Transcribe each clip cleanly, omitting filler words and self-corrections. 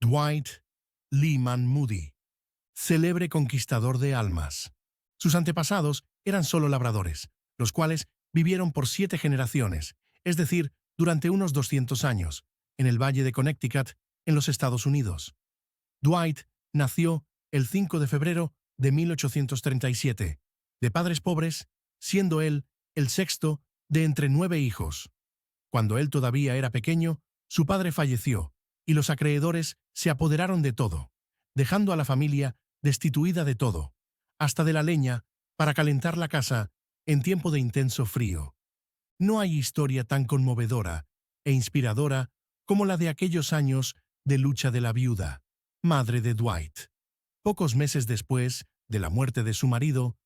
Dwight Lyman Moody, célebre conquistador de almas. Sus antepasados eran solo labradores, los cuales vivieron por 7 generaciones, es decir, durante unos 200 años, en el Valle de Connecticut, en los Estados Unidos. Dwight nació el 5 de febrero de 1837, de padres pobres, siendo él el sexto de entre 9 hijos. Cuando él todavía era pequeño, su padre falleció, y los acreedores se apoderaron de todo, dejando a la familia destituida de todo, hasta de la leña para calentar la casa en tiempo de intenso frío. No hay historia tan conmovedora e inspiradora como la de aquellos años de lucha de la viuda, madre de Dwight. Pocos meses después de la muerte de su marido,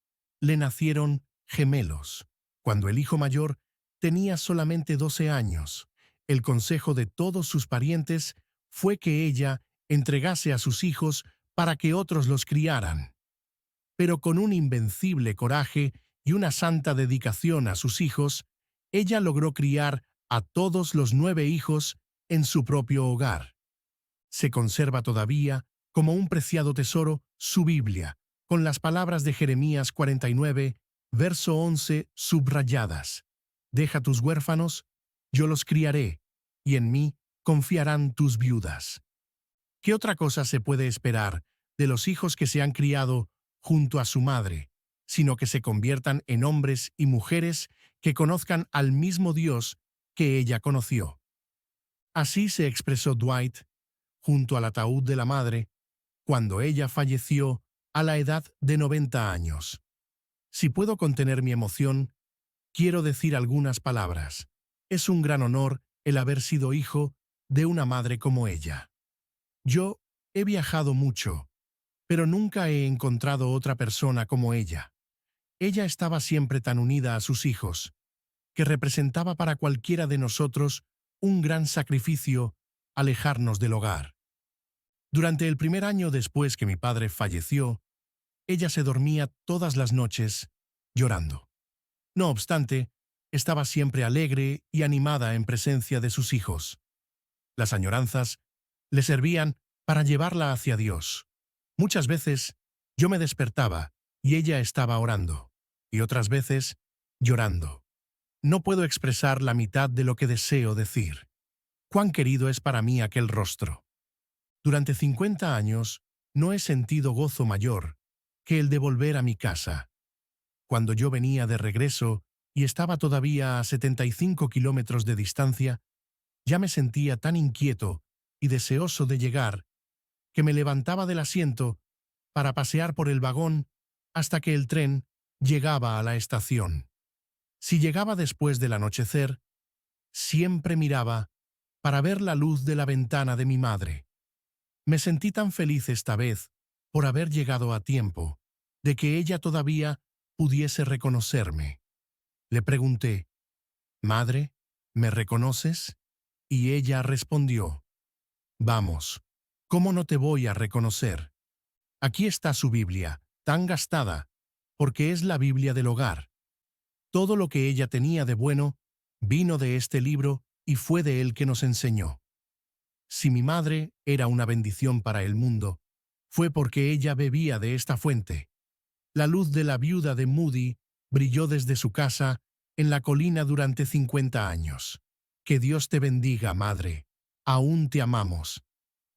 le nacieron gemelos. Cuando el hijo mayor tenía solamente 12 años, el consejo de todos sus parientes fue que ella entregase a sus hijos para que otros los criaran. Pero con un invencible coraje y una santa dedicación a sus hijos, ella logró criar a todos los 9 hijos en su propio hogar. Se conserva todavía, como un preciado tesoro, su Biblia, con las palabras de Jeremías 49, verso 11, subrayadas. Deja tus huérfanos, yo los criaré, y en mí confiarán tus viudas. ¿Qué otra cosa se puede esperar de los hijos que se han criado junto a su madre, sino que se conviertan en hombres y mujeres que conozcan al mismo Dios que ella conoció? Así se expresó Dwight junto al ataúd de la madre cuando ella falleció a la edad de 90 años. Si puedo contener mi emoción, quiero decir algunas palabras. Es un gran honor el haber sido hijo de una madre como ella. Yo he viajado mucho, pero nunca he encontrado otra persona como ella. Ella estaba siempre tan unida a sus hijos, que representaba para cualquiera de nosotros un gran sacrificio alejarnos del hogar. Durante el primer año después que mi padre falleció, ella se dormía todas las noches llorando. No obstante, estaba siempre alegre y animada en presencia de sus hijos. Las añoranzas le servían para llevarla hacia Dios. Muchas veces yo me despertaba y ella estaba orando, y otras veces llorando. No puedo expresar la mitad de lo que deseo decir. Cuán querido es para mí aquel rostro. Durante 50 años no he sentido gozo mayor que el de volver a mi casa. Cuando yo venía de regreso y estaba todavía a 75 kilómetros de distancia, ya me sentía tan inquieto y deseoso de llegar que me levantaba del asiento para pasear por el vagón hasta que el tren llegaba a la estación. Si llegaba después del anochecer, siempre miraba para ver la luz de la ventana de mi madre. Me sentí tan feliz esta vez por haber llegado a tiempo, de que ella todavía pudiese reconocerme. Le pregunté, «Madre, ¿me reconoces?» Y ella respondió, «Vamos, ¿cómo no te voy a reconocer? Aquí está su Biblia, tan gastada, porque es la Biblia del hogar. Todo lo que ella tenía de bueno vino de este libro y fue de él que nos enseñó. Si mi madre era una bendición para el mundo, fue porque ella bebía de esta fuente. La luz de la viuda de Moody brilló desde su casa en la colina durante 50 años. Que Dios te bendiga, madre. Aún te amamos.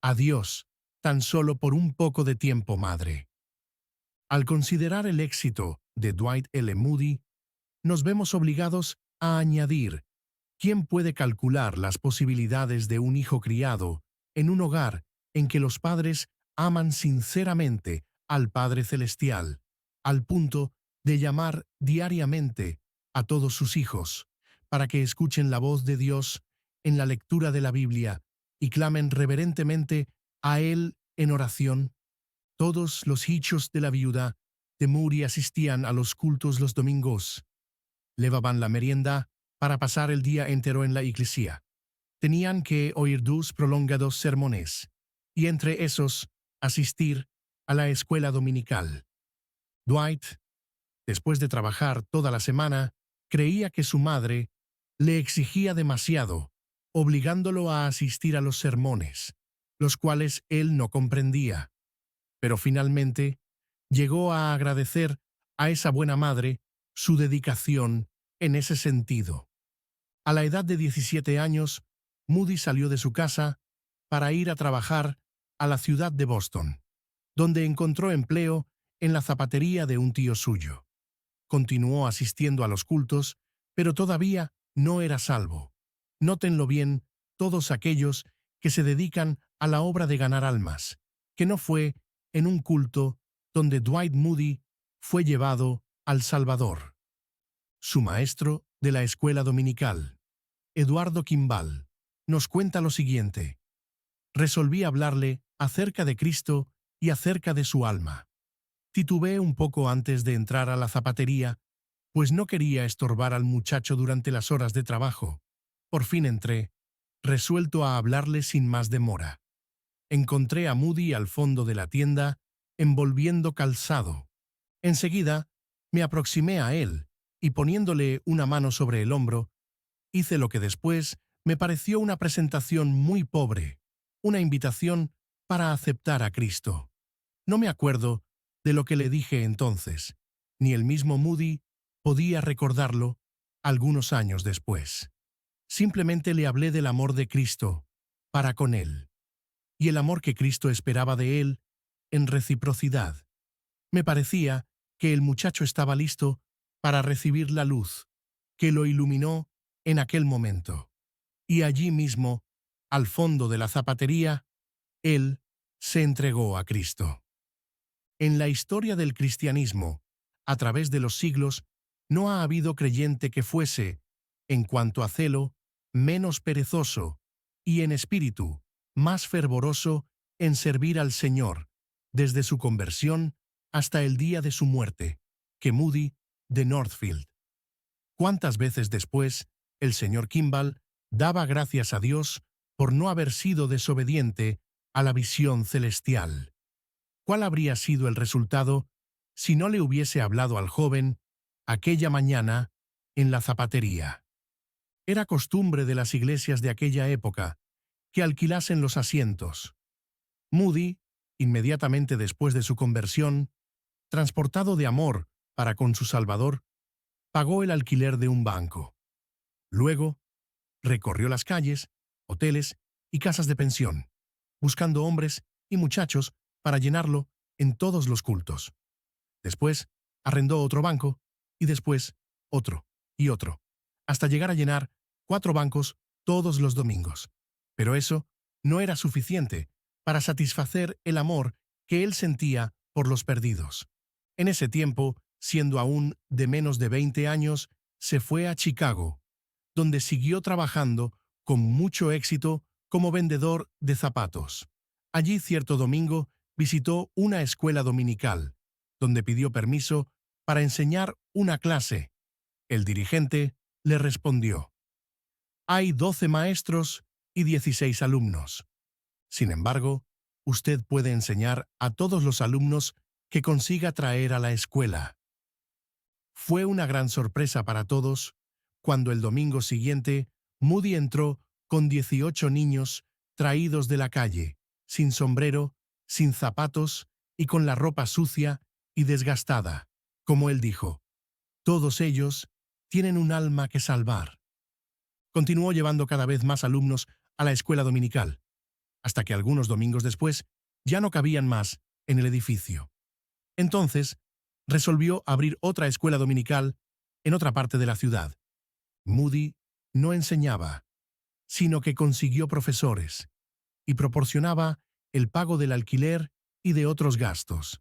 Adiós, tan solo por un poco de tiempo, madre». Al considerar el éxito de Dwight L. Moody, nos vemos obligados a añadir: ¿quién puede calcular las posibilidades de un hijo criado en un hogar en que los padres aman sinceramente al Padre Celestial, al punto de llamar diariamente a todos sus hijos para que escuchen la voz de Dios en la lectura de la Biblia y clamen reverentemente a Él en oración? Todos los hijos de la viuda de Moody asistían a los cultos los domingos. Llevaban la merienda para pasar el día entero en la iglesia. Tenían que oír 2 prolongados sermones, y entre esos, asistir a la escuela dominical. Dwight, después de trabajar toda la semana, creía que su madre le exigía demasiado, obligándolo a asistir a los sermones. los cuales él no comprendía. Pero finalmente llegó a agradecer a esa buena madre su dedicación en ese sentido. A la edad de 17 años, Moody salió de su casa para ir a trabajar a la ciudad de Boston, donde encontró empleo en la zapatería de un tío suyo. Continuó asistiendo a los cultos, pero todavía no era salvo. Nótenlo bien todos aquellos que se dedican a la obra de ganar almas, que no fue en un culto donde Dwight Moody fue llevado al Salvador. Su maestro de la escuela dominical, Eduardo Kimball, nos cuenta lo siguiente: resolví hablarle acerca de Cristo y acerca de su alma. Titubeé un poco antes de entrar a la zapatería, pues no quería estorbar al muchacho durante las horas de trabajo. Por fin entré, resuelto a hablarle sin más demora. Encontré a Moody al fondo de la tienda, envolviendo calzado. Enseguida, me aproximé a él, y poniéndole una mano sobre el hombro, hice lo que después me pareció una presentación muy pobre, una invitación para aceptar a Cristo. No me acuerdo de lo que le dije entonces, ni el mismo Moody podía recordarlo algunos años después. Simplemente le hablé del amor de Cristo para con él, y el amor que Cristo esperaba de él en reciprocidad. Me parecía que el muchacho estaba listo para recibir la luz que lo iluminó en aquel momento. Y allí mismo, al fondo de la zapatería, él se entregó a Cristo. En la historia del cristianismo, a través de los siglos, no ha habido creyente que fuese, en cuanto a celo, menos perezoso y en espíritu más fervoroso en servir al Señor, desde su conversión hasta el día de su muerte, que Moody de Northfield. ¿Cuántas veces después el señor Kimball daba gracias a Dios por no haber sido desobediente a la visión celestial? ¿Cuál habría sido el resultado si no le hubiese hablado al joven aquella mañana en la zapatería? Era costumbre de las iglesias de aquella época que alquilasen los asientos. Moody, inmediatamente después de su conversión, transportado de amor para con su Salvador, pagó el alquiler de un banco. Luego, recorrió las calles, hoteles y casas de pensión, buscando hombres y muchachos para llenarlo en todos los cultos. Después, arrendó otro banco, y después otro y otro, hasta llegar a llenar 4 bancos todos los domingos. Pero eso no era suficiente para satisfacer el amor que él sentía por los perdidos. En ese tiempo, siendo aún de menos de 20 años, se fue a Chicago, donde siguió trabajando con mucho éxito como vendedor de zapatos. Allí cierto domingo visitó una escuela dominical, donde pidió permiso para enseñar una clase. El dirigente le respondió: «Hay 12 maestros y 16 alumnos. Sin embargo, usted puede enseñar a todos los alumnos que consiga traer a la escuela». Fue una gran sorpresa para todos cuando el domingo siguiente Moody entró con 18 niños traídos de la calle, sin sombrero, sin zapatos y con la ropa sucia y desgastada. Como él dijo, todos ellos tienen un alma que salvar. Continuó llevando cada vez más alumnos a la escuela dominical, hasta que algunos domingos después ya no cabían más en el edificio. Entonces, resolvió abrir otra escuela dominical en otra parte de la ciudad. Moody no enseñaba, sino que consiguió profesores y proporcionaba el pago del alquiler y de otros gastos.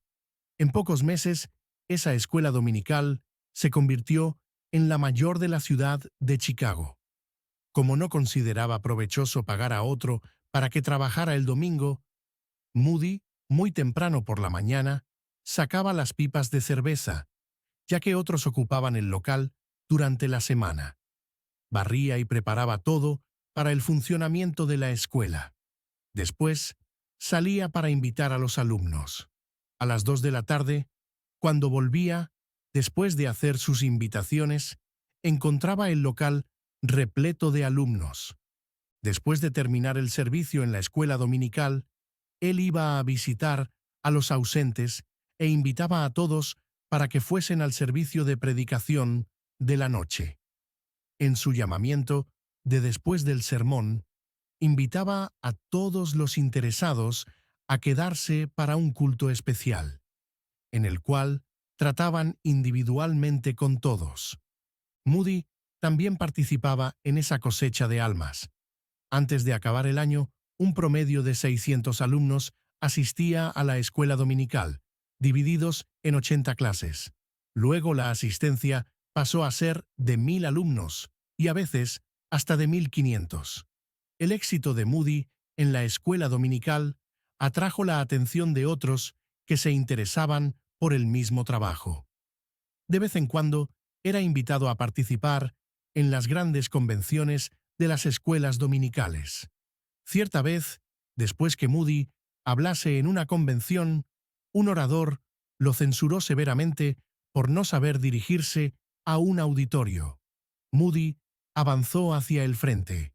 En pocos meses, esa escuela dominical se convirtió en la mayor de la ciudad de Chicago. Como no consideraba provechoso pagar a otro para que trabajara el domingo, Moody, muy temprano por la mañana, sacaba las pipas de cerveza, ya que otros ocupaban el local durante la semana. Barría y preparaba todo para el funcionamiento de la escuela. Después, salía para invitar a los alumnos. A las 2 de la tarde, cuando volvía, después de hacer sus invitaciones, encontraba el local repleto de alumnos. Después de terminar el servicio en la escuela dominical, Él iba a visitar a los ausentes e invitaba a todos para que fuesen al servicio de predicación de la noche. En su llamamiento de después del sermón, invitaba a todos los interesados a quedarse para un culto especial, en el cual trataban individualmente con todos. Moody también participaba en esa cosecha de almas. Antes de acabar el año, un promedio de 600 alumnos asistía a la escuela dominical, divididos en 80 clases. Luego la asistencia pasó a ser de 1000 alumnos y a veces hasta de 1500. El éxito de Moody en la escuela dominical atrajo la atención de otros que se interesaban por el mismo trabajo. De vez en cuando era invitado a participar en las grandes convenciones de las escuelas dominicales. Cierta vez, después que Moody hablase en una convención, un orador lo censuró severamente por no saber dirigirse a un auditorio. Moody avanzó hacia el frente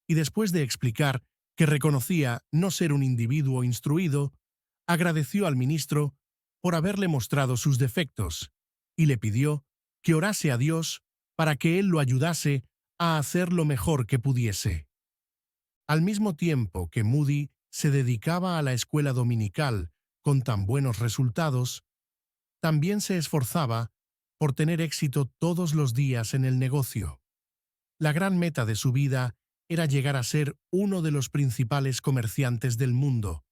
y después de explicar que reconocía no ser un individuo instruido, agradeció al ministro por haberle mostrado sus defectos y le pidió que orase a Dios para que él lo ayudase a hacer lo mejor que pudiese. Al mismo tiempo que Moody se dedicaba a la escuela dominical con tan buenos resultados, también se esforzaba por tener éxito todos los días en el negocio. La gran meta de su vida era llegar a ser uno de los principales comerciantes del mundo,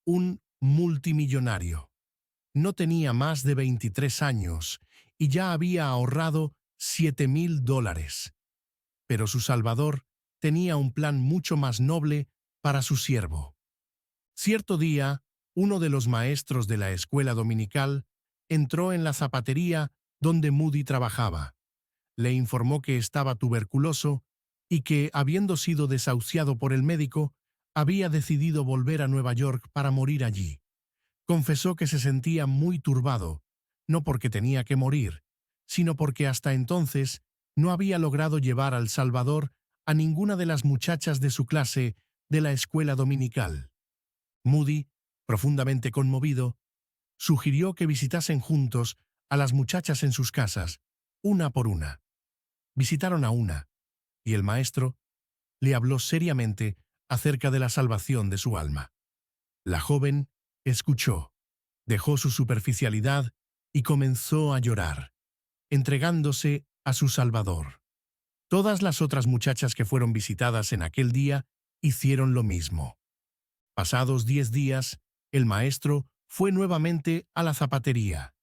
un multimillonario. No tenía más de 23 años y ya había ahorrado $7,000. Pero su Salvador tenía un plan mucho más noble para su siervo. Cierto día, uno de los maestros de la escuela dominical entró en la zapatería donde Moody trabajaba. Le informó que estaba tuberculoso y que, habiendo sido desahuciado por el médico, había decidido volver a Nueva York para morir allí. Confesó que se sentía muy turbado, no porque tenía que morir, sino porque hasta entonces no había logrado llevar al Salvador a ninguna de las muchachas de su clase de la escuela dominical. Moody, profundamente conmovido, sugirió que visitasen juntos a las muchachas en sus casas, una por una. Visitaron a una, y el maestro le habló seriamente acerca de la salvación de su alma. La joven escuchó, dejó su superficialidad y comenzó a llorar, entregándose a su Salvador. Todas las otras muchachas que fueron visitadas en aquel día hicieron lo mismo. Pasados 10 días, el maestro fue nuevamente a la zapatería.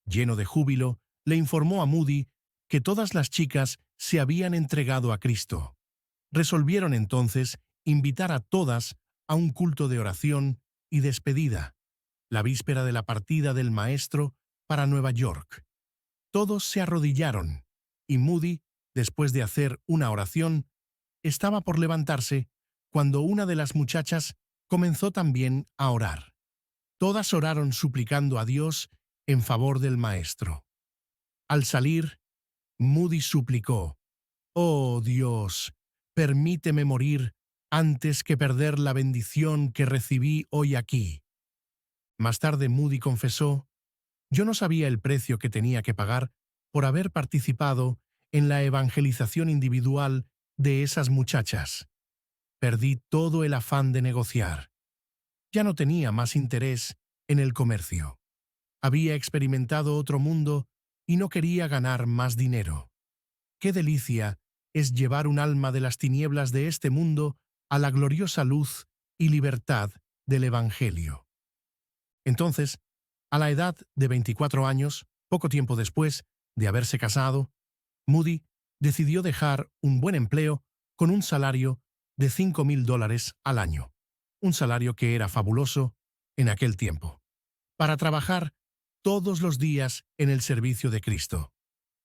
Lleno de júbilo, le informó a Moody que todas las chicas se habían entregado a Cristo. Resolvieron entonces invitar a todas a un culto de oración y despedida, la víspera de la partida del maestro para Nueva York. Todos se arrodillaron, y Moody, después de hacer una oración, estaba por levantarse cuando una de las muchachas comenzó también a orar. Todas oraron suplicando a Dios en favor del maestro. Al salir, Moody suplicó: «Oh Dios, permíteme morir antes que perder la bendición que recibí hoy aquí». Más tarde Moody confesó: «Yo no sabía el precio que tenía que pagar por haber participado en la evangelización individual de esas muchachas. Perdí todo el afán de negociar. Ya no tenía más interés en el comercio. Había experimentado otro mundo y no quería ganar más dinero. Qué delicia es llevar un alma de las tinieblas de este mundo a la gloriosa luz y libertad del Evangelio». Entonces, a la edad de 24 años, poco tiempo después de haberse casado, Moody decidió dejar un buen empleo con un salario de $5,000 al año, un salario que era fabuloso en aquel tiempo, para trabajar todos los días en el servicio de Cristo,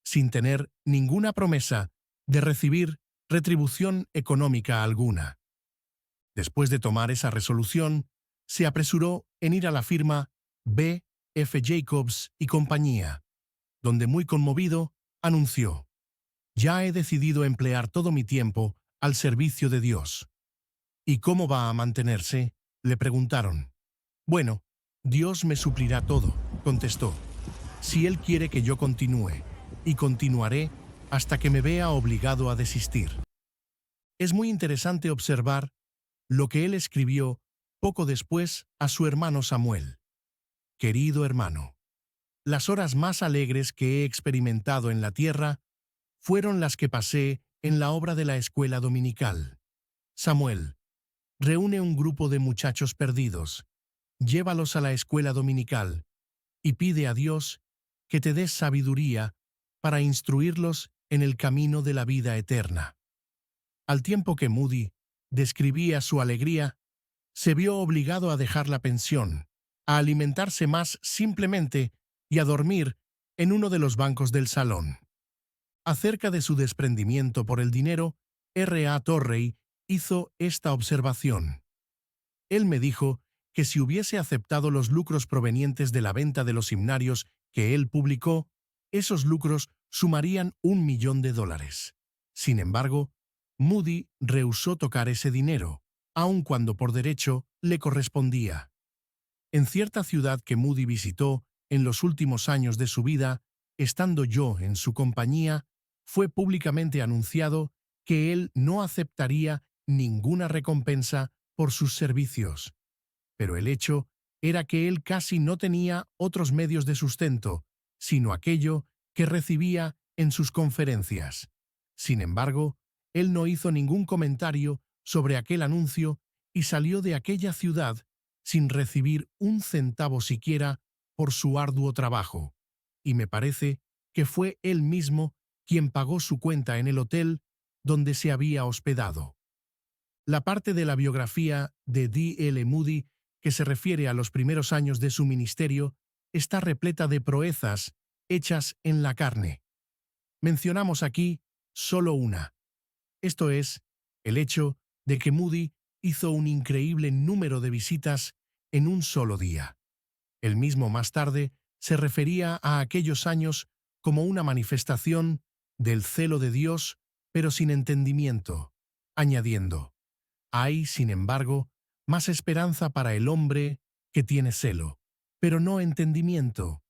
sin tener ninguna promesa de recibir retribución económica alguna. Después de tomar esa resolución, se apresuró en ir a la firma B. F. Jacobs y compañía, donde muy conmovido anunció: «Ya he decidido emplear todo mi tiempo al servicio de Dios». «¿Y cómo va a mantenerse?», le preguntaron. Bueno, Dios me suplirá todo, contestó, si Él quiere que yo continúe, y continuaré hasta que me vea obligado a desistir. Es muy interesante observar lo que él escribió poco después a su hermano Samuel. Querido hermano, las horas más alegres que he experimentado en la tierra fueron las que pasé en la obra de la escuela dominical. Samuel, reúne un grupo de muchachos perdidos, llévalos a la escuela dominical y pide a Dios que te dé sabiduría para instruirlos en el camino de la vida eterna. Al tiempo que Moody describía su alegría, se vio obligado a dejar la pensión, a alimentarse más simplemente y a dormir en uno de los bancos del salón. Acerca de su desprendimiento por el dinero, R. A. Torrey hizo esta observación. Él me dijo que si hubiese aceptado los lucros provenientes de la venta de los himnarios que él publicó, esos lucros sumarían $1.000.000. Sin embargo, Moody rehusó tocar ese dinero, aun cuando por derecho le correspondía. En cierta ciudad que Moody visitó en los últimos años de su vida, estando yo en su compañía, fue públicamente anunciado que él no aceptaría ninguna recompensa por sus servicios. Pero el hecho era que él casi no tenía otros medios de sustento, sino aquello que recibía en sus conferencias. Sin embargo, él no hizo ningún comentario sobre aquel anuncio y salió de aquella ciudad sin recibir un centavo siquiera por su arduo trabajo. Y me parece que fue él mismo quien pagó su cuenta en el hotel donde se había hospedado. La parte de la biografía de D. L. Moody que se refiere a los primeros años de su ministerio está repleta de proezas hechas en la carne. Mencionamos aquí solo una. Esto es, el hecho de que Moody hizo un increíble número de visitas en un solo día. Él mismo más tarde se refería a aquellos años como una manifestación del celo de Dios, pero sin entendimiento, añadiendo, hay, sin embargo, más esperanza para el hombre que tiene celo, pero no entendimiento,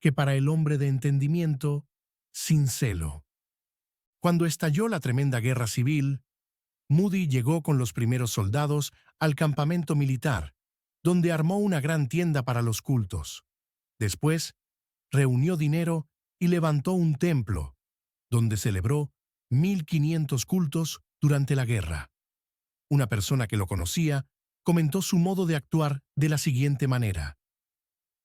que para el hombre de entendimiento sin celo. Cuando estalló la tremenda guerra civil, Moody llegó con los primeros soldados al campamento militar, donde armó una gran tienda para los cultos. Después, reunió dinero y levantó un templo, donde celebró 1.500 cultos durante la guerra. Una persona que lo conocía comentó su modo de actuar de la siguiente manera.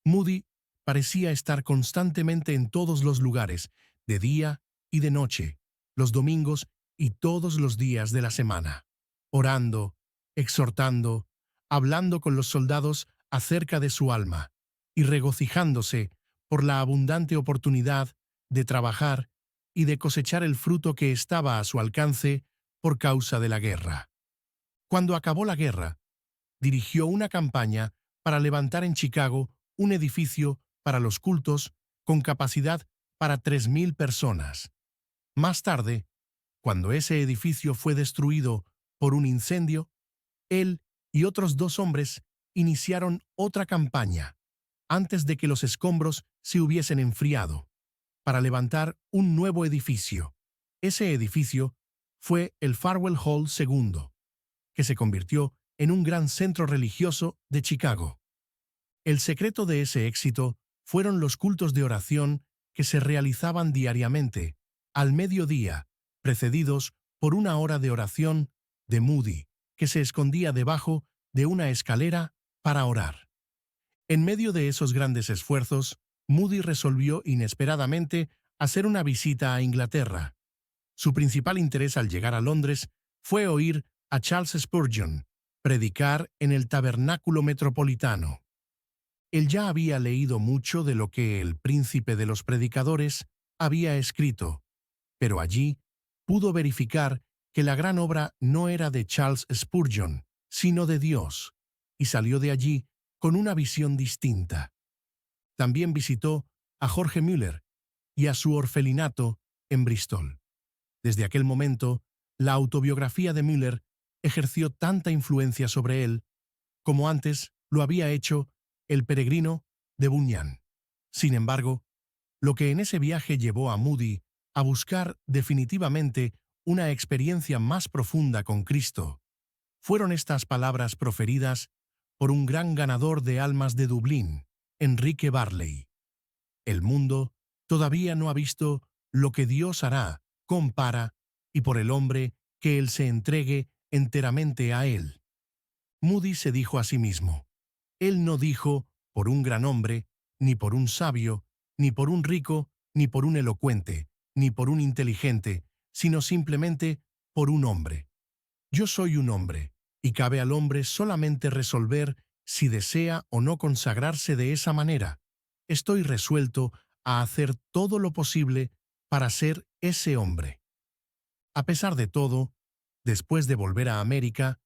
Moody parecía estar constantemente en todos los lugares, de día y de noche, los domingos y todos los días de la semana, orando, exhortando, hablando con los soldados acerca de su alma y regocijándose por la abundante oportunidad de trabajar y de cosechar el fruto que estaba a su alcance por causa de la guerra. Cuando acabó la guerra, dirigió una campaña para levantar en Chicago un edificio para los cultos con capacidad para 3.000 personas. Más tarde, cuando ese edificio fue destruido por un incendio, él y otros 2 hombres iniciaron otra campaña, antes de que los escombros se hubiesen enfriado, para levantar un nuevo edificio. Ese edificio fue el Farwell Hall II, que se convirtió en un gran centro religioso de Chicago. El secreto de ese éxito fueron los cultos de oración que se realizaban diariamente, al mediodía, precedidos por una hora de oración de Moody, que se escondía debajo de una escalera para orar. En medio de esos grandes esfuerzos, Moody resolvió inesperadamente hacer una visita a Inglaterra. Su principal interés al llegar a Londres fue oír a Charles Spurgeon predicar en el Tabernáculo Metropolitano. Él ya había leído mucho de lo que el príncipe de los predicadores había escrito, pero allí pudo verificar que la gran obra no era de Charles Spurgeon, sino de Dios, y salió de allí con una visión distinta. También visitó a Jorge Müller y a su orfelinato en Bristol. Desde aquel momento, la autobiografía de Müller ejerció tanta influencia sobre él como antes lo había hecho el peregrino de Bunyan. Sin embargo, lo que en ese viaje llevó a Moody a buscar definitivamente una experiencia más profunda con Cristo fueron estas palabras proferidas por un gran ganador de almas de Dublín, Enrique Barley. El mundo todavía no ha visto lo que Dios hará para y por el hombre que él se entregue enteramente a él. Moody se dijo a sí mismo. Él no dijo por un gran hombre, ni por un sabio, ni por un rico, ni por un elocuente, ni por un inteligente, sino simplemente por un hombre. Yo soy un hombre, y cabe al hombre solamente resolver si desea o no consagrarse de esa manera. Estoy resuelto a hacer todo lo posible para ser ese hombre. A pesar de todo, después de volver a América,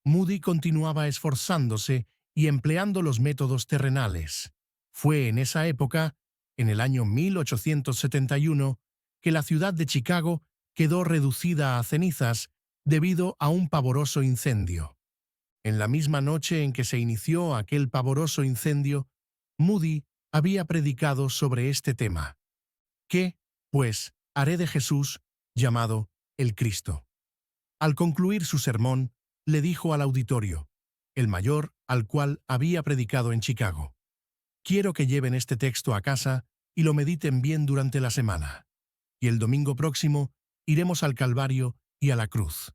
Moody continuaba esforzándose y empleando los métodos terrenales. Fue en esa época, en el año 1871, que la ciudad de Chicago quedó reducida a cenizas debido a un pavoroso incendio. En la misma noche en que se inició aquel pavoroso incendio, Moody había predicado sobre este tema. ¿Qué, pues, haré de Jesús, llamado el Cristo? Al concluir su sermón, le dijo al auditorio, el mayor al cual había predicado en Chicago: quiero que lleven este texto a casa y lo mediten bien durante la semana. Y el domingo próximo iremos al Calvario y a la cruz,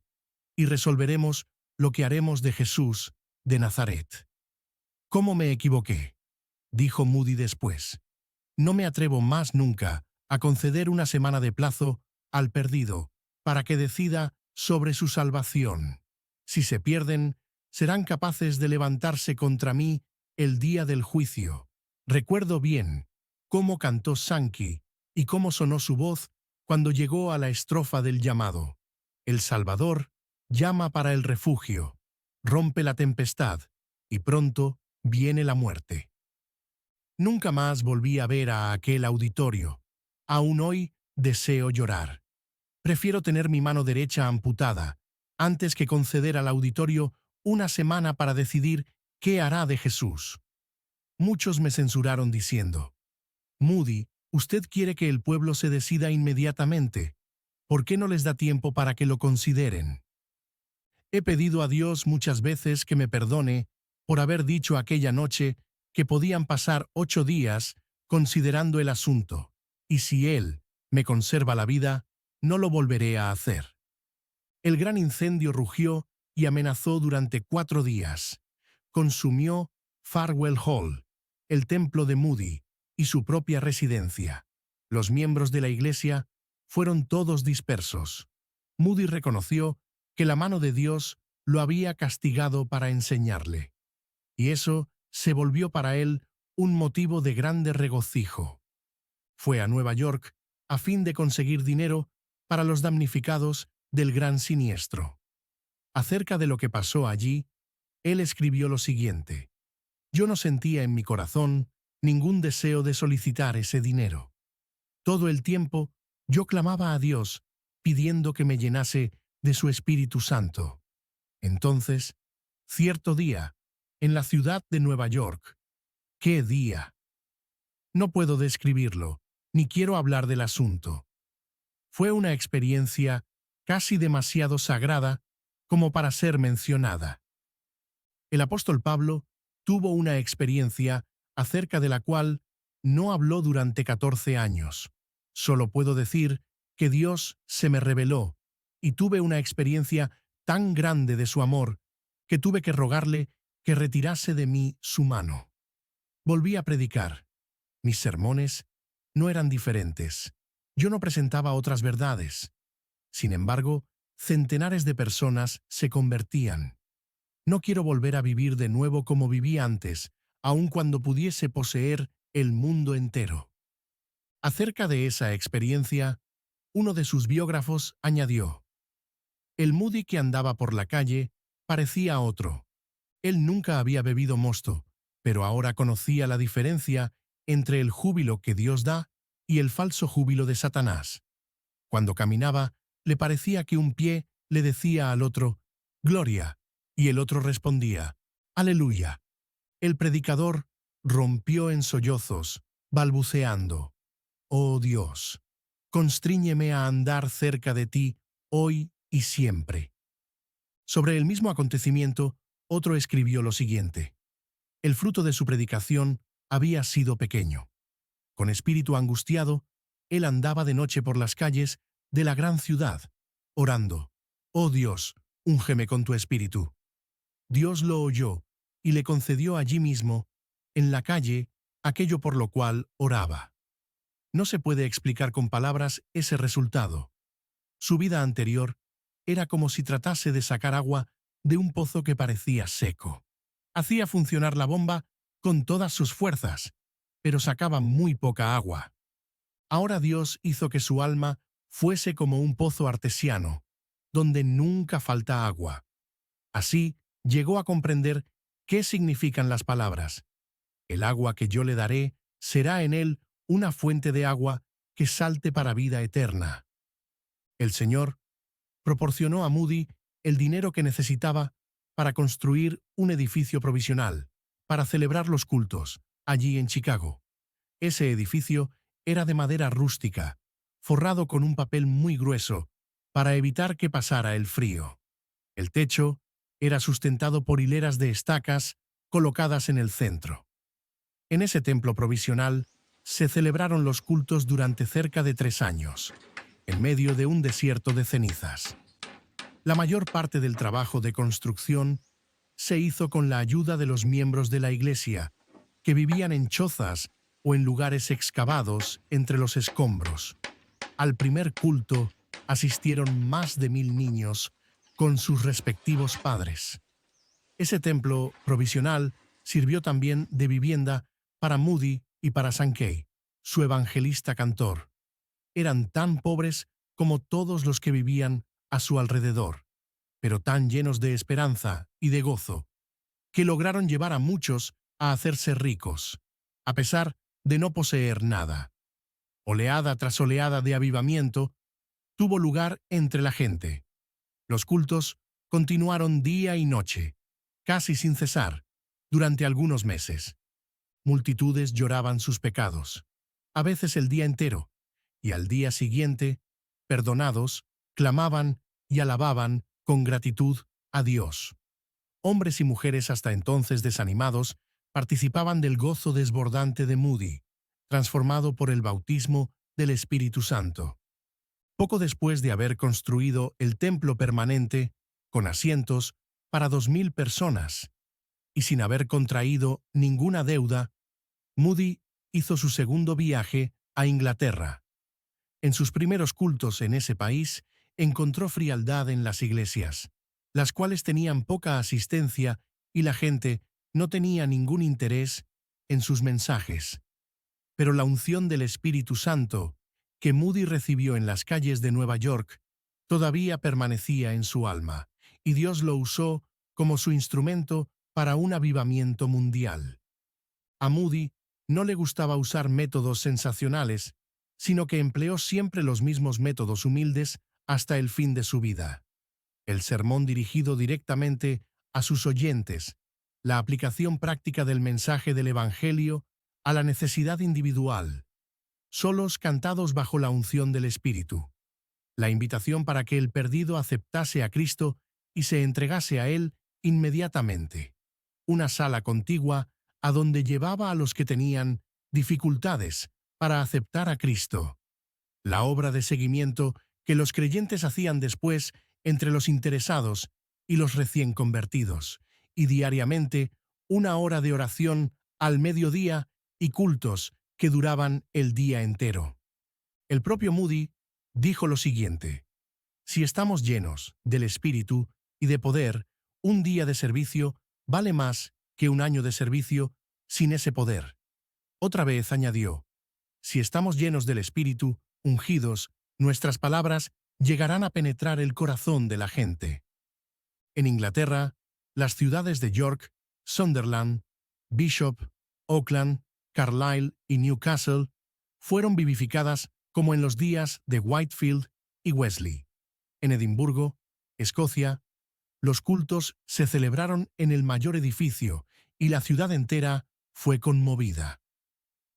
y resolveremos lo que haremos de Jesús de Nazaret. ¿Cómo me equivoqué?, dijo Moody después. No me atrevo más nunca a conceder una semana de plazo al perdido para que decida sobre su salvación. Si se pierden, serán capaces de levantarse contra mí el día del juicio. Recuerdo bien cómo cantó Sankey y cómo sonó su voz cuando llegó a la estrofa del llamado. El Salvador llama para el refugio, rompe la tempestad, y pronto viene la muerte. Nunca más volví a ver a aquel auditorio. Aún hoy deseo llorar. Prefiero tener mi mano derecha amputada antes que conceder al auditorio una semana para decidir qué hará de Jesús. Muchos me censuraron diciendo: Moody, usted quiere que el pueblo se decida inmediatamente. ¿Por qué no les da tiempo para que lo consideren? He pedido a Dios muchas veces que me perdone por haber dicho aquella noche que podían pasar 8 días considerando el asunto, y si Él me conserva la vida, no lo volveré a hacer. El gran incendio rugió y amenazó durante 4 días. Consumió Farwell Hall, el templo de Moody y su propia residencia. Los miembros de la iglesia fueron todos dispersos. Moody reconoció que la mano de Dios lo había castigado para enseñarle, y eso se volvió para él un motivo de grande regocijo. Fue a Nueva York a fin de conseguir dinero para los damnificados del gran siniestro. Acerca de lo que pasó allí, él escribió lo siguiente: yo no sentía en mi corazón ningún deseo de solicitar ese dinero. Todo el tiempo yo clamaba a Dios pidiendo que me llenase de su Espíritu Santo. Entonces, cierto día, en la ciudad de Nueva York. ¡Qué día! No puedo describirlo, ni quiero hablar del asunto. Fue una experiencia casi demasiado sagrada como para ser mencionada. El apóstol Pablo tuvo una experiencia acerca de la cual no habló durante 14 años. Solo puedo decir que Dios se me reveló y tuve una experiencia tan grande de su amor que tuve que rogarle que retirase de mí su mano. Volví a predicar. Mis sermones no eran diferentes. Yo no presentaba otras verdades. Sin embargo, centenares de personas se convertían. No quiero volver a vivir de nuevo como viví antes, aun cuando pudiese poseer el mundo entero. Acerca de esa experiencia, uno de sus biógrafos añadió: el Moody que andaba por la calle parecía otro. Él nunca había bebido mosto, pero ahora conocía la diferencia entre el júbilo que Dios da y el falso júbilo de Satanás. Cuando caminaba, le parecía que un pie le decía al otro: «Gloria», y el otro respondía: «Aleluya». El predicador rompió en sollozos, balbuceando: «Oh Dios, constríñeme a andar cerca de ti hoy y siempre». Sobre el mismo acontecimiento, otro escribió lo siguiente: «El fruto de su predicación había sido pequeño. Con espíritu angustiado, él andaba de noche por las calles de la gran ciudad, orando: «Oh Dios, úngeme con tu espíritu». Dios lo oyó y le concedió allí mismo, en la calle, aquello por lo cual oraba. No se puede explicar con palabras ese resultado. Su vida anterior era como si tratase de sacar agua de un pozo que parecía seco. Hacía funcionar la bomba con todas sus fuerzas, pero sacaba muy poca agua. Ahora Dios hizo que su alma fuese como un pozo artesiano, donde nunca falta agua. Así llegó a comprender qué significan las palabras: «El agua que yo le daré será en él una fuente de agua que salte para vida eterna». El Señor proporcionó a Moody el dinero que necesitaba para construir un edificio provisional, para celebrar los cultos, allí en Chicago. Ese edificio era de madera rústica, forrado con un papel muy grueso, para evitar que pasara el frío. El techo era sustentado por hileras de estacas colocadas en el centro. En ese templo provisional se celebraron los cultos durante cerca de 3 años, en medio de un desierto de cenizas. La mayor parte del trabajo de construcción se hizo con la ayuda de los miembros de la iglesia, que vivían en chozas o en lugares excavados entre los escombros. Al primer culto asistieron más de 1000 niños con sus respectivos padres. Ese templo provisional sirvió también de vivienda para Moody y para Sankey, su evangelista cantor. Eran tan pobres como todos los que vivían a su alrededor, pero tan llenos de esperanza y de gozo, que lograron llevar a muchos a hacerse ricos, a pesar de no poseer nada. Oleada tras oleada de avivamiento tuvo lugar entre la gente. Los cultos continuaron día y noche, casi sin cesar, durante algunos meses. Multitudes lloraban sus pecados, a veces el día entero, y al día siguiente, perdonados, clamaban y alababan con gratitud a Dios. Hombres y mujeres hasta entonces desanimados participaban del gozo desbordante de Moody, transformado por el bautismo del Espíritu Santo. Poco después de haber construido el templo permanente, con asientos para 2000 personas, y sin haber contraído ninguna deuda, Moody hizo su segundo viaje a Inglaterra. En sus primeros cultos en ese país, encontró frialdad en las iglesias, las cuales tenían poca asistencia y la gente no tenía ningún interés en sus mensajes. Pero la unción del Espíritu Santo, que Moody recibió en las calles de Nueva York, todavía permanecía en su alma, y Dios lo usó como su instrumento para un avivamiento mundial. A Moody no le gustaba usar métodos sensacionales, sino que empleó siempre los mismos métodos humildes hasta el fin de su vida. El sermón dirigido directamente a sus oyentes, la aplicación práctica del mensaje del Evangelio a la necesidad individual, solos cantados bajo la unción del Espíritu, la invitación para que el perdido aceptase a Cristo y se entregase a Él inmediatamente, una sala contigua a donde llevaba a los que tenían dificultades para aceptar a Cristo, la obra de seguimiento que los creyentes hacían después entre los interesados y los recién convertidos, y diariamente una hora de oración al mediodía y cultos que duraban el día entero. El propio Moody dijo lo siguiente: «Si estamos llenos del Espíritu y de poder, un día de servicio vale más que un año de servicio sin ese poder». Otra vez añadió: «Si estamos llenos del Espíritu, ungidos, nuestras palabras llegarán a penetrar el corazón de la gente». En Inglaterra, las ciudades de York, Sunderland, Bishop, Auckland, Carlisle y Newcastle fueron vivificadas como en los días de Whitefield y Wesley. En Edimburgo, Escocia, los cultos se celebraron en el mayor edificio y la ciudad entera fue conmovida.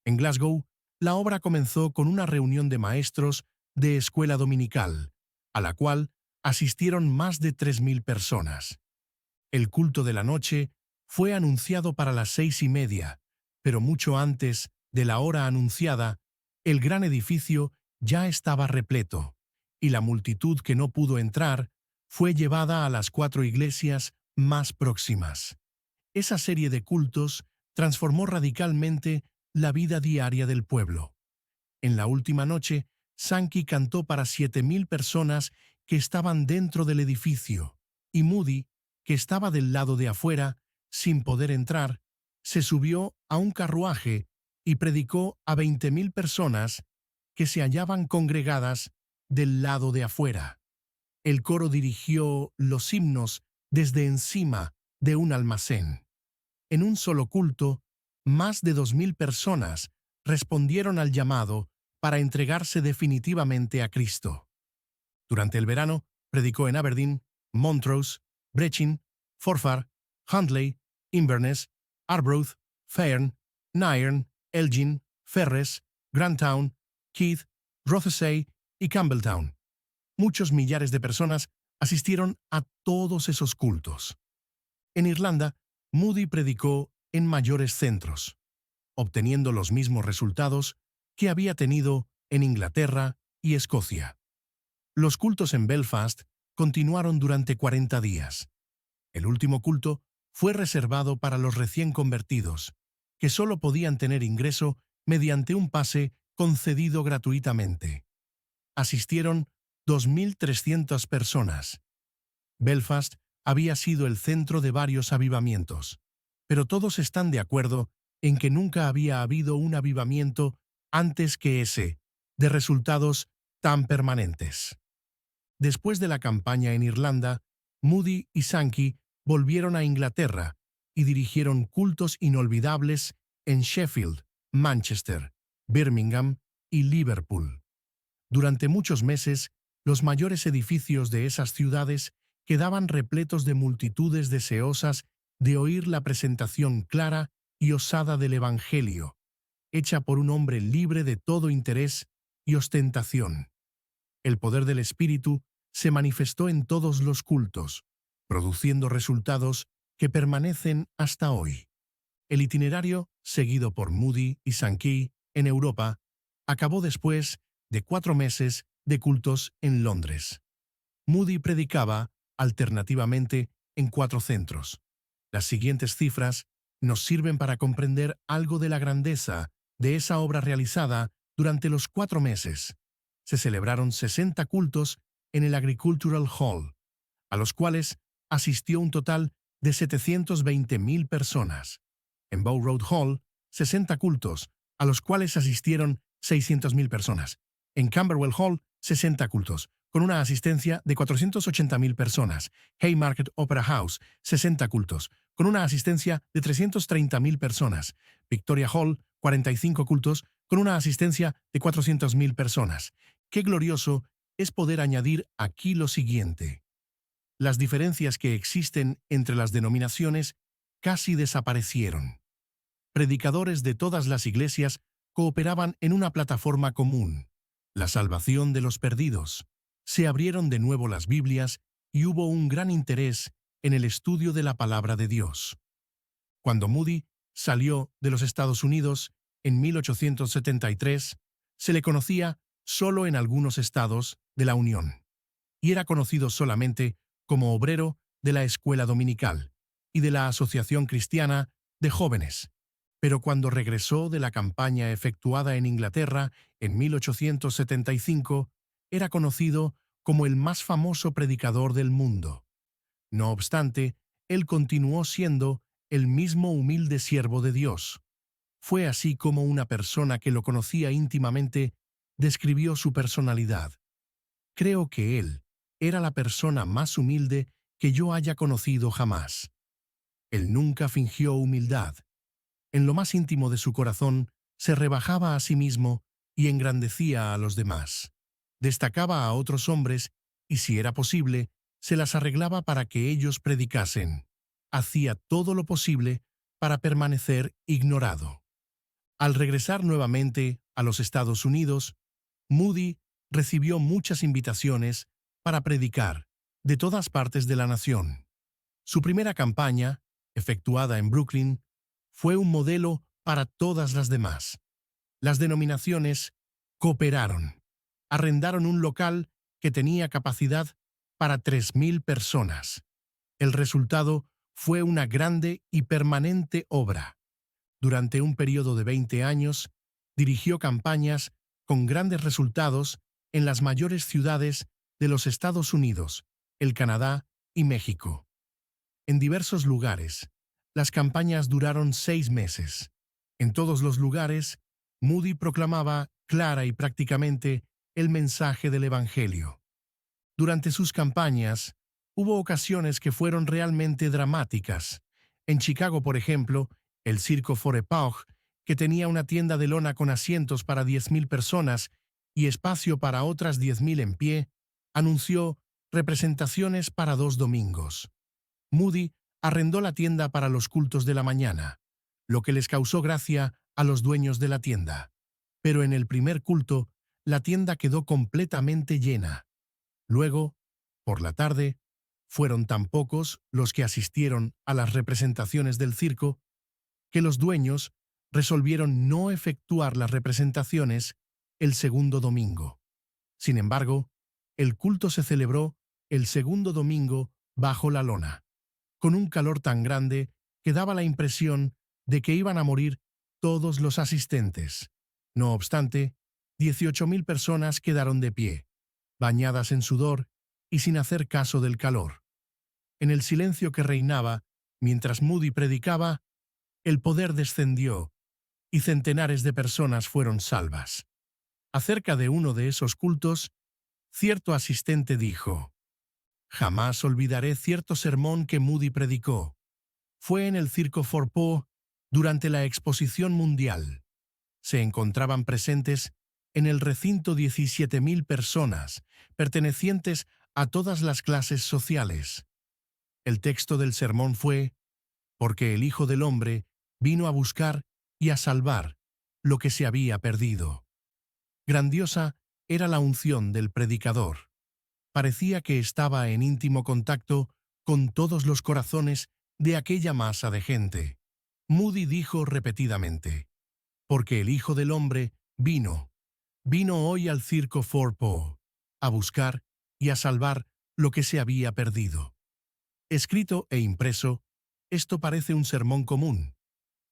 En Glasgow, la obra comenzó con una reunión de maestros de escuela dominical, a la cual asistieron más de 3.000 personas. El culto de la noche fue anunciado para las 6:30, pero mucho antes de la hora anunciada, el gran edificio ya estaba repleto, y la multitud que no pudo entrar fue llevada a las 4 iglesias más próximas. Esa serie de cultos transformó radicalmente la vida diaria del pueblo. En la última noche, Sankey cantó para 7.000 personas que estaban dentro del edificio, y Moody, que estaba del lado de afuera, sin poder entrar, se subió a un carruaje y predicó a 20.000 personas que se hallaban congregadas del lado de afuera. El coro dirigió los himnos desde encima de un almacén. En un solo culto, más de 2.000 personas respondieron al llamado para entregarse definitivamente a Cristo. Durante el verano, predicó en Aberdeen, Montrose, Brechin, Forfar, Huntly, Inverness, Arbroath, Farne, Nairn, Elgin, Ferres, Grantown, Keith, Rothesay y Campbelltown. Muchos millares de personas asistieron a todos esos cultos. En Irlanda, Moody predicó en mayores centros, obteniendo los mismos resultados que había tenido en Inglaterra y Escocia. Los cultos en Belfast continuaron durante 40 días. El último culto fue reservado para los recién convertidos, que solo podían tener ingreso mediante un pase concedido gratuitamente. Asistieron 2.300 personas. Belfast había sido el centro de varios avivamientos, pero todos están de acuerdo en que nunca había habido un avivamiento antes que ese, de resultados tan permanentes. Después de la campaña en Irlanda, Moody y Sankey volvieron a Inglaterra y dirigieron cultos inolvidables en Sheffield, Manchester, Birmingham y Liverpool. Durante muchos meses, los mayores edificios de esas ciudades quedaban repletos de multitudes deseosas de oír la presentación clara y osada del Evangelio, hecha por un hombre libre de todo interés y ostentación. El poder del Espíritu se manifestó en todos los cultos, produciendo resultados que permanecen hasta hoy. El itinerario, seguido por Moody y Sankey en Europa, acabó después de 4 meses de cultos en Londres. Moody predicaba alternativamente en 4 centros. Las siguientes cifras nos sirven para comprender algo de la grandeza de esa obra realizada durante los 4 meses. Se celebraron 60 cultos en el Agricultural Hall, a los cuales asistió un total de 720.000 personas. En Bow Road Hall, 60 cultos, a los cuales asistieron 600.000 personas. En Camberwell Hall, 60 cultos, con una asistencia de 480.000 personas. Haymarket Opera House, 60 cultos, con una asistencia de 330.000 personas. Victoria Hall, 45 cultos, con una asistencia de 400.000 personas. Qué glorioso es poder añadir aquí lo siguiente. Las diferencias que existen entre las denominaciones casi desaparecieron. Predicadores de todas las iglesias cooperaban en una plataforma común: la salvación de los perdidos. Se abrieron de nuevo las Biblias y hubo un gran interés en el estudio de la palabra de Dios. Cuando Moody salió de los Estados Unidos en 1873, se le conocía solo en algunos estados de la Unión, y era conocido solamente como obrero de la escuela dominical y de la Asociación Cristiana de Jóvenes. Pero cuando regresó de la campaña efectuada en Inglaterra en 1875, era conocido como el más famoso predicador del mundo. No obstante, él continuó siendo el mismo humilde siervo de Dios. Fue así como una persona que lo conocía íntimamente describió su personalidad. Creo que él era la persona más humilde que yo haya conocido jamás. Él nunca fingió humildad. En lo más íntimo de su corazón, se rebajaba a sí mismo y engrandecía a los demás. Destacaba a otros hombres y, si era posible, se las arreglaba para que ellos predicasen. Hacía todo lo posible para permanecer ignorado. Al regresar nuevamente a los Estados Unidos, Moody recibió muchas invitaciones para predicar de todas partes de la nación. Su primera campaña, efectuada en Brooklyn, fue un modelo para todas las demás. Las denominaciones cooperaron. Arrendaron un local que tenía capacidad para 3,000 personas. El resultado fue una grande y permanente obra. Durante un periodo de 20 años, dirigió campañas con grandes resultados en las mayores ciudades de los Estados Unidos, el Canadá y México. En diversos lugares, las campañas duraron 6 meses. En todos los lugares, Moody proclamaba clara y prácticamente el mensaje del Evangelio. Durante sus campañas, hubo ocasiones que fueron realmente dramáticas. En Chicago, por ejemplo, el Circo Forepaugh, que tenía una tienda de lona con asientos para 10,000 personas y espacio para otras 10,000 en pie, anunció representaciones para 2 domingos. Moody arrendó la tienda para los cultos de la mañana, lo que les causó gracia a los dueños de la tienda. Pero en el primer culto, la tienda quedó completamente llena. Luego, por la tarde, fueron tan pocos los que asistieron a las representaciones del circo que los dueños resolvieron no efectuar las representaciones el segundo domingo. Sin embargo, el culto se celebró el segundo domingo bajo la lona, con un calor tan grande que daba la impresión de que iban a morir todos los asistentes. No obstante, 18,000 personas quedaron de pie, bañadas en sudor y sin hacer caso del calor. En el silencio que reinaba, mientras Moody predicaba, el poder descendió y centenares de personas fueron salvas. Acerca de uno de esos cultos, cierto asistente dijo: «Jamás olvidaré cierto sermón que Moody predicó. Fue en el Circo Forepaugh durante la Exposición Mundial. Se encontraban presentes en el recinto 17,000 personas, pertenecientes a todas las clases sociales. El texto del sermón fue: porque el Hijo del Hombre vino a buscar y a salvar lo que se había perdido». Grandiosa era la unción del predicador. Parecía que estaba en íntimo contacto con todos los corazones de aquella masa de gente. Moody dijo repetidamente: porque el Hijo del Hombre vino hoy al Circo Forepaugh a buscar y a salvar lo que se había perdido. Escrito e impreso, esto parece un sermón común,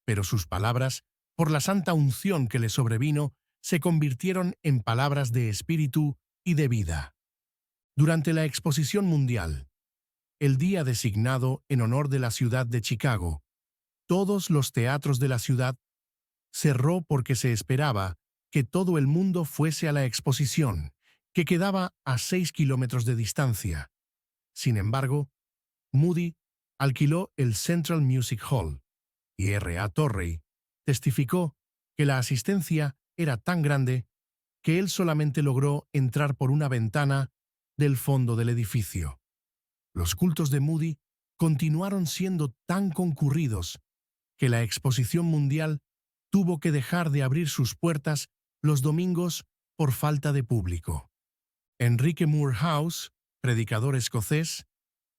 pero sus palabras, por la santa unción que le sobrevino, se convirtieron en palabras de espíritu y de vida. Durante la Exposición Mundial, el día designado en honor de la ciudad de Chicago, todos los teatros de la ciudad cerró porque se esperaba que todo el mundo fuese a la exposición, que quedaba a 6 kilómetros de distancia. Sin embargo, Moody alquiló el Central Music Hall y R.A. Torrey testificó que la asistencia era tan grande que él solamente logró entrar por una ventana del fondo del edificio. Los cultos de Moody continuaron siendo tan concurridos que la Exposición Mundial tuvo que dejar de abrir sus puertas los domingos por falta de público. Enrique Moorhouse, predicador escocés,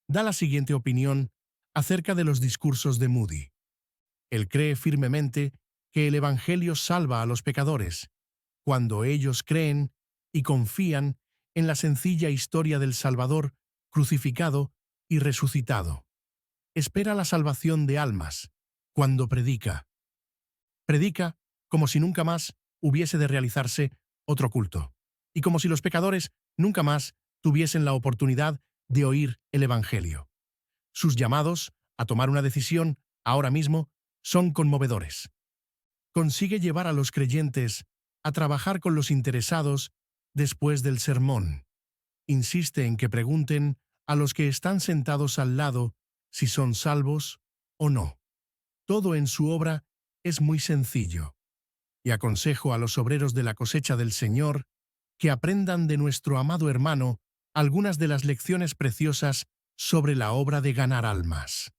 da la siguiente opinión acerca de los discursos de Moody. Él cree firmemente que el Evangelio salva a los pecadores cuando ellos creen y confían en la sencilla historia del Salvador crucificado y resucitado. Espera la salvación de almas cuando predica. Predica como si nunca más hubiese de realizarse otro culto, y como si los pecadores nunca más tuviesen la oportunidad de oír el Evangelio. Sus llamados a tomar una decisión ahora mismo son conmovedores. Consigue llevar a los creyentes a trabajar con los interesados después del sermón. Insiste en que pregunten a los que están sentados al lado si son salvos o no. Todo en su obra es muy sencillo. Y aconsejo a los obreros de la cosecha del Señor que aprendan de nuestro amado hermano algunas de las lecciones preciosas sobre la obra de ganar almas.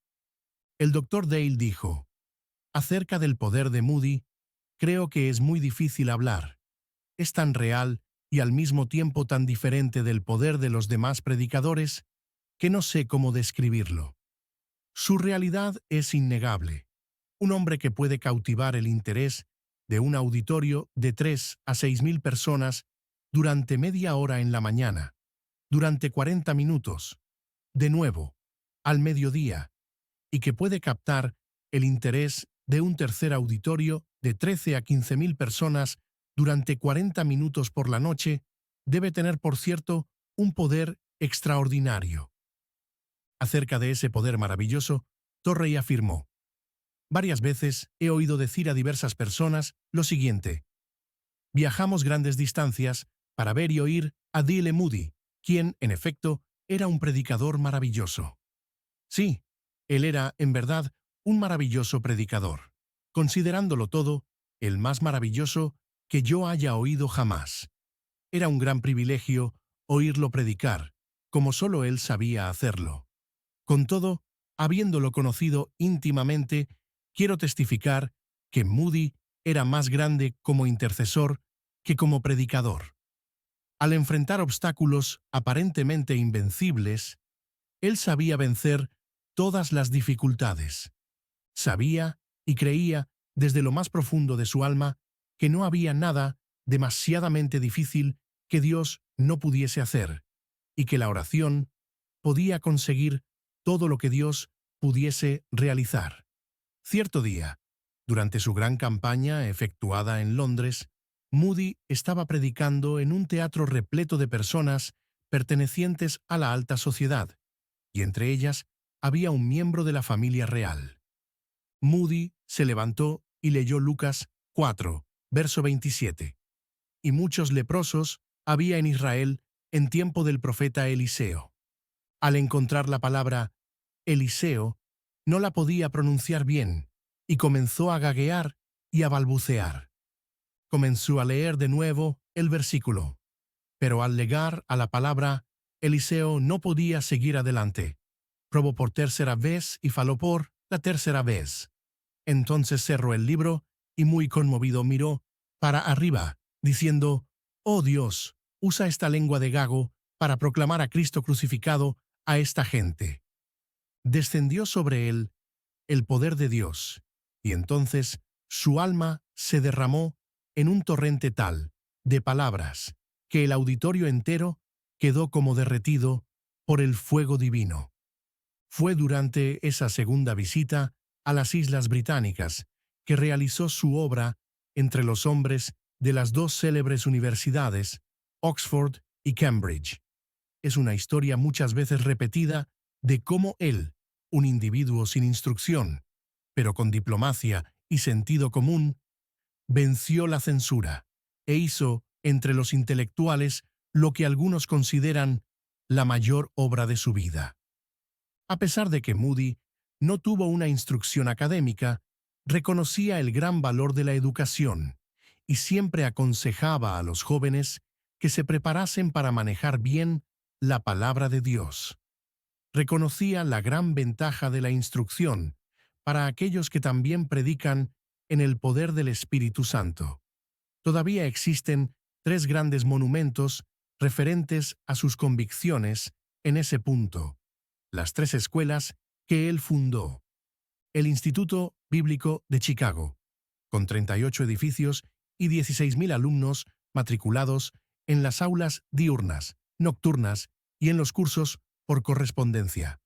El Dr. Dale dijo: Acerca del poder de Moody, creo que es muy difícil hablar. Es tan real y al mismo tiempo tan diferente del poder de los demás predicadores que no sé cómo describirlo. Su realidad es innegable. Un hombre que puede cautivar el interés de un auditorio de 3 a 6 mil personas durante media hora en la mañana, durante 40 minutos, de nuevo, al mediodía, y que puede captar el interés de un tercer auditorio de 13 a 15 mil personas durante 40 minutos por la noche, debe tener, por cierto, un poder extraordinario. Acerca de ese poder maravilloso, Torrey afirmó: varias veces he oído decir a diversas personas lo siguiente: viajamos grandes distancias para ver y oír a D.L. Moody, quien, en efecto, era un predicador maravilloso. Sí, él era, en verdad, un maravilloso predicador. Considerándolo todo, el más maravilloso que yo haya oído jamás. Era un gran privilegio oírlo predicar, como solo él sabía hacerlo. Con todo, habiéndolo conocido íntimamente, quiero testificar que Moody era más grande como intercesor que como predicador. Al enfrentar obstáculos aparentemente invencibles, él sabía vencer todas las dificultades. Sabía y creía desde lo más profundo de su alma que no había nada demasiadamente difícil que Dios no pudiese hacer, y que la oración podía conseguir todo lo que Dios pudiese realizar. Cierto día, durante su gran campaña efectuada en Londres, Moody estaba predicando en un teatro repleto de personas pertenecientes a la alta sociedad, y entre ellas había un miembro de la familia real. Moody se levantó y leyó Lucas 4, verso 27. Y muchos leprosos había en Israel en tiempo del profeta Eliseo. Al encontrar la palabra Eliseo, no la podía pronunciar bien, y comenzó a gaguear y a balbucear. Comenzó a leer de nuevo el versículo, pero al llegar a la palabra Eliseo no podía seguir adelante. Probó por tercera vez y faló por la tercera vez. Entonces cerró el libro y muy conmovido miró para arriba, diciendo: «Oh Dios, usa esta lengua de gago para proclamar a Cristo crucificado a esta gente». Descendió sobre él el poder de Dios, y entonces su alma se derramó en un torrente tal de palabras que el auditorio entero quedó como derretido por el fuego divino. Fue durante esa segunda visita a las Islas Británicas que realizó su obra entre los hombres de las dos célebres universidades, Oxford y Cambridge. Es una historia muchas veces repetida de cómo él, un individuo sin instrucción, pero con diplomacia y sentido común, venció la censura e hizo entre los intelectuales lo que algunos consideran la mayor obra de su vida. A pesar de que Moody no tuvo una instrucción académica, reconocía el gran valor de la educación y siempre aconsejaba a los jóvenes que se preparasen para manejar bien la palabra de Dios. Reconocía la gran ventaja de la instrucción para aquellos que también predican en el poder del Espíritu Santo. Todavía existen 3 grandes monumentos referentes a sus convicciones en ese punto. Las 3 escuelas que él fundó. El Instituto Bíblico de Chicago, con 38 edificios y 16,000 alumnos matriculados en las aulas diurnas, nocturnas y en los cursos por correspondencia.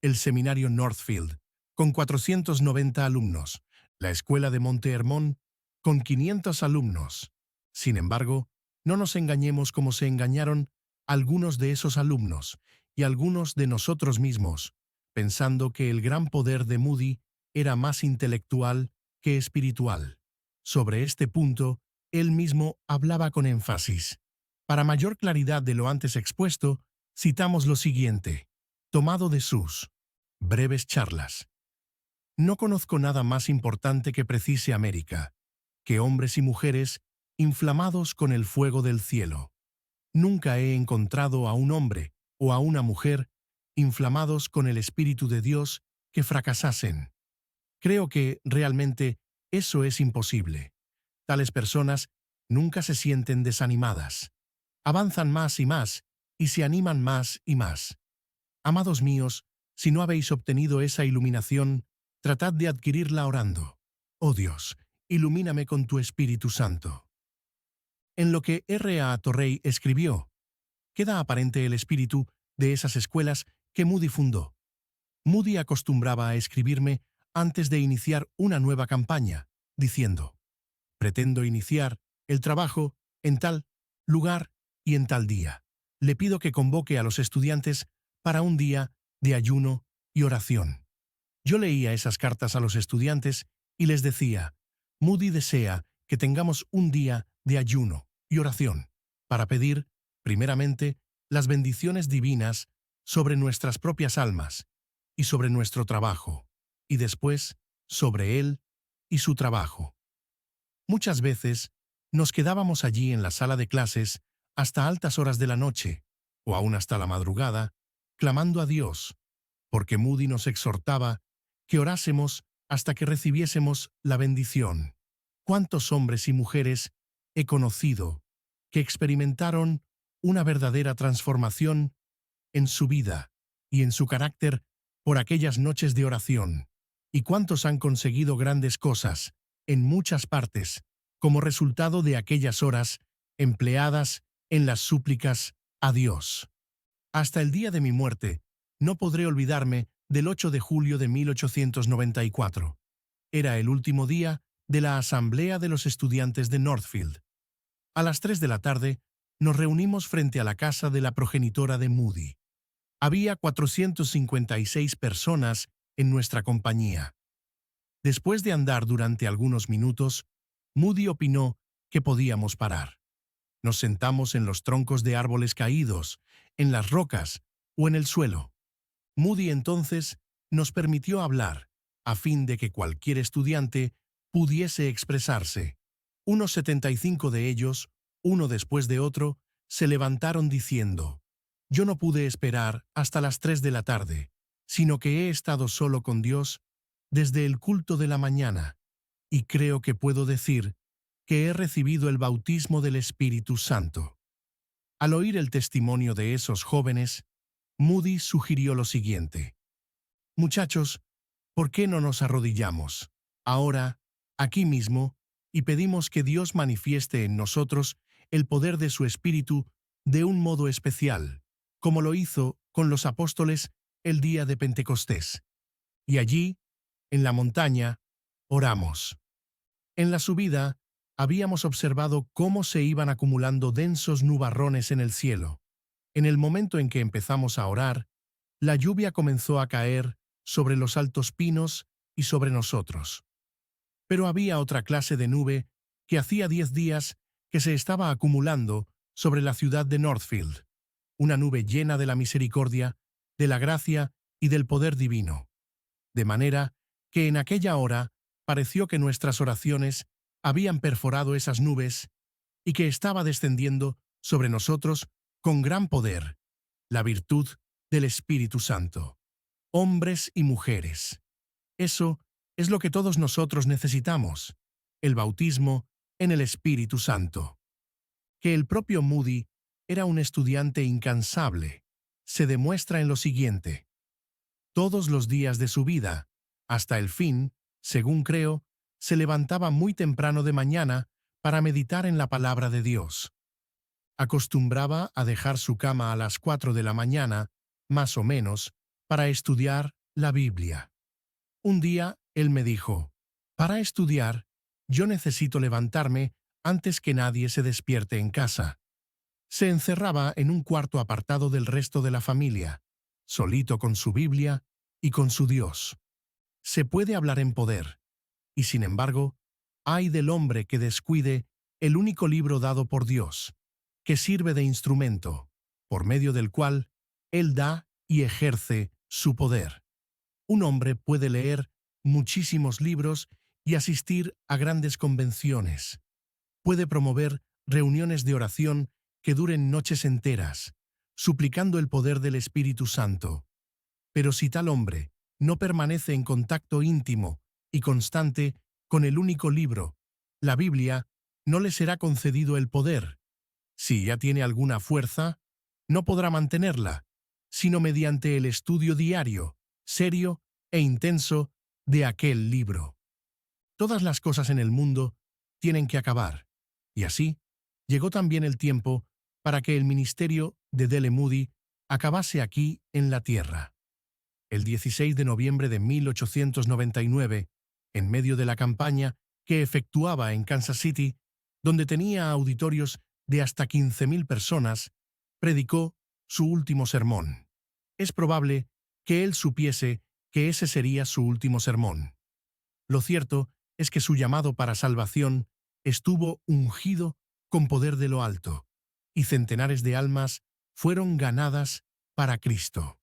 El Seminario Northfield, con 490 alumnos. La Escuela de Monte Hermón, con 500 alumnos. Sin embargo, no nos engañemos como se engañaron algunos de esos alumnos y algunos de nosotros mismos, pensando que el gran poder de Moody era más intelectual que espiritual. Sobre este punto, él mismo hablaba con énfasis. Para mayor claridad de lo antes expuesto, citamos lo siguiente, tomado de sus breves charlas. No conozco nada más importante que precise América, que hombres y mujeres inflamados con el fuego del cielo. Nunca he encontrado a un hombre o a una mujer inflamados con el Espíritu de Dios que fracasasen. Creo que, realmente, eso es imposible. Tales personas nunca se sienten desanimadas. Avanzan más y se animan más y más. Amados míos, si no habéis obtenido esa iluminación, tratad de adquirirla orando. Oh Dios, ilumíname con tu Espíritu Santo. En lo que R. A. Torrey escribió, queda aparente el espíritu de esas escuelas que Moody fundó. Moody acostumbraba a escribirme antes de iniciar una nueva campaña, diciendo: pretendo iniciar el trabajo en tal lugar y en tal día. Le pido que convoque a los estudiantes para un día de ayuno y oración. Yo leía esas cartas a los estudiantes y les decía: Moody desea que tengamos un día de ayuno y oración para pedir, primeramente, las bendiciones divinas sobre nuestras propias almas y sobre nuestro trabajo, y después sobre él y su trabajo. Muchas veces nos quedábamos allí en la sala de clases hasta altas horas de la noche, o aún hasta la madrugada, clamando a Dios, porque Moody nos exhortaba que orásemos hasta que recibiésemos la bendición. ¿Cuántos hombres y mujeres he conocido que experimentaron una verdadera transformación en su vida y en su carácter por aquellas noches de oración? ¿Y cuántos han conseguido grandes cosas en muchas partes como resultado de aquellas horas empleadas en las súplicas a Dios? Hasta el día de mi muerte, no podré olvidarme del 8 de julio de 1894. Era el último día de la Asamblea de los Estudiantes de Northfield. A las 3 de la tarde, nos reunimos frente a la casa de la progenitora de Moody. Había 456 personas en nuestra compañía. Después de andar durante algunos minutos, Moody opinó que podíamos parar. Nos sentamos en los troncos de árboles caídos, en las rocas o en el suelo. Moody entonces nos permitió hablar, a fin de que cualquier estudiante pudiese expresarse. Unos 75 de ellos, uno después de otro, se levantaron diciendo: yo no pude esperar hasta las 3 de la tarde, sino que he estado solo con Dios desde el culto de la mañana, y creo que puedo decir que he recibido el bautismo del Espíritu Santo. Al oír el testimonio de esos jóvenes, Moody sugirió lo siguiente: muchachos, ¿por qué no nos arrodillamos, ahora, aquí mismo, y pedimos que Dios manifieste en nosotros el poder de su Espíritu de un modo especial, como lo hizo con los apóstoles el día de Pentecostés? Y allí, en la montaña, oramos. En la subida, habíamos observado cómo se iban acumulando densos nubarrones en el cielo. En el momento en que empezamos a orar, la lluvia comenzó a caer sobre los altos pinos y sobre nosotros. Pero había otra clase de nube que hacía 10 días que se estaba acumulando sobre la ciudad de Northfield, una nube llena de la misericordia, de la gracia y del poder divino. De manera que en aquella hora pareció que nuestras oraciones habían perforado esas nubes y que estaba descendiendo sobre nosotros con gran poder la virtud del Espíritu Santo. Hombres y mujeres. Eso es lo que todos nosotros necesitamos, el bautismo en el Espíritu Santo. Que el propio Moody era un estudiante incansable se demuestra en lo siguiente. Todos los días de su vida, hasta el fin, según creo, se levantaba muy temprano de mañana para meditar en la palabra de Dios. Acostumbraba a dejar su cama a las 4 de la mañana, más o menos, para estudiar la Biblia. Un día, él me dijo: para estudiar, yo necesito levantarme antes que nadie se despierte en casa. Se encerraba en un cuarto apartado del resto de la familia, solito con su Biblia y con su Dios. Se puede hablar en poder, y sin embargo, ay del hombre que descuide el único libro dado por Dios, que sirve de instrumento, por medio del cual Él da y ejerce su poder. Un hombre puede leer muchísimos libros y asistir a grandes convenciones. Puede promover reuniones de oración que duren noches enteras, suplicando el poder del Espíritu Santo. Pero si tal hombre no permanece en contacto íntimo y constante con el único libro, la Biblia, no le será concedido el poder. Si ya tiene alguna fuerza, no podrá mantenerla, sino mediante el estudio diario, serio e intenso de aquel libro. Todas las cosas en el mundo tienen que acabar, y así llegó también el tiempo para que el ministerio de D.L. Moody acabase aquí en la tierra. El 16 de noviembre de 1899, en medio de la campaña que efectuaba en Kansas City, donde tenía auditorios de hasta 15.000 personas, predicó su último sermón. Es probable que él supiese que ese sería su último sermón. Lo cierto es que su llamado para salvación estuvo ungido con poder de lo alto, y centenares de almas fueron ganadas para Cristo.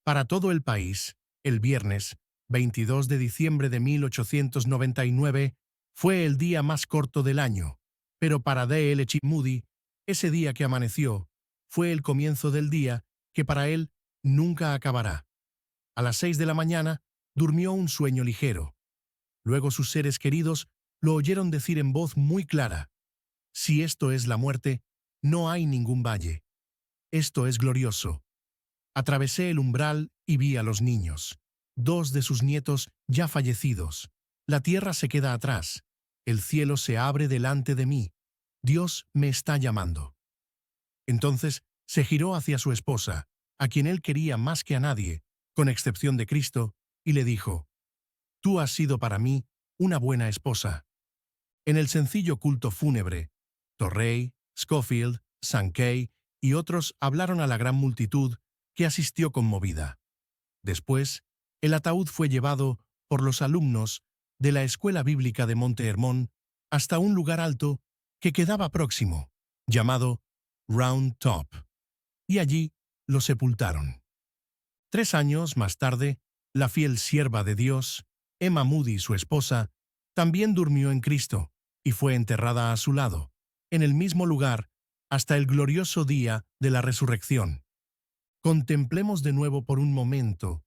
Para todo el país, el viernes 22 de diciembre de 1899 fue el día más corto del año, pero para D.L. Moody, ese día que amaneció fue el comienzo del día que para él nunca acabará. A las 6 de la mañana durmió un sueño ligero. Luego sus seres queridos lo oyeron decir en voz muy clara: «Si esto es la muerte, no hay ningún valle. Esto es glorioso». Atravesé el umbral y vi a los niños, 2 de sus nietos ya fallecidos. La tierra se queda atrás, el cielo se abre delante de mí. Dios me está llamando. Entonces se giró hacia su esposa, a quien él quería más que a nadie, con excepción de Cristo, y le dijo: «Tú has sido para mí una buena esposa». En el sencillo culto fúnebre, Torrey, Scofield, Sankey y otros hablaron a la gran multitud que asistió conmovida. Después, el ataúd fue llevado por los alumnos de la Escuela Bíblica de Monte Hermón hasta un lugar alto que quedaba próximo, llamado Round Top, y allí lo sepultaron. 3 años más tarde, la fiel sierva de Dios, Emma Moody, su esposa, también durmió en Cristo y fue enterrada a su lado, en el mismo lugar, hasta el glorioso día de la resurrección. Contemplemos de nuevo por un momento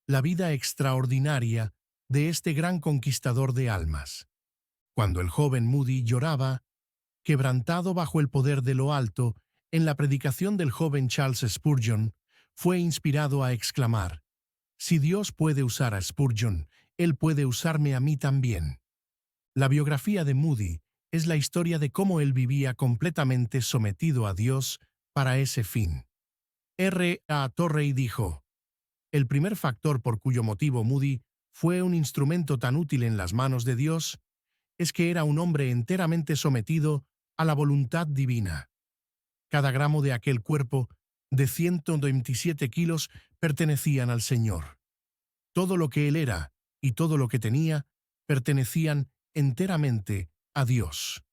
la vida extraordinaria de este gran conquistador de almas. Cuando el joven Moody lloraba, quebrantado bajo el poder de lo alto, en la predicación del joven Charles Spurgeon, fue inspirado a exclamar: «Si Dios puede usar a Spurgeon, Él puede usarme a mí también». La biografía de Moody es la historia de cómo él vivía completamente sometido a Dios para ese fin. R.A. Torrey dijo: «El primer factor por cuyo motivo Moody fue un instrumento tan útil en las manos de Dios es que era un hombre enteramente sometido a la voluntad divina. Cada gramo de aquel cuerpo de 127 kilos pertenecían al Señor. Todo lo que él era y todo lo que tenía pertenecían enteramente a Dios».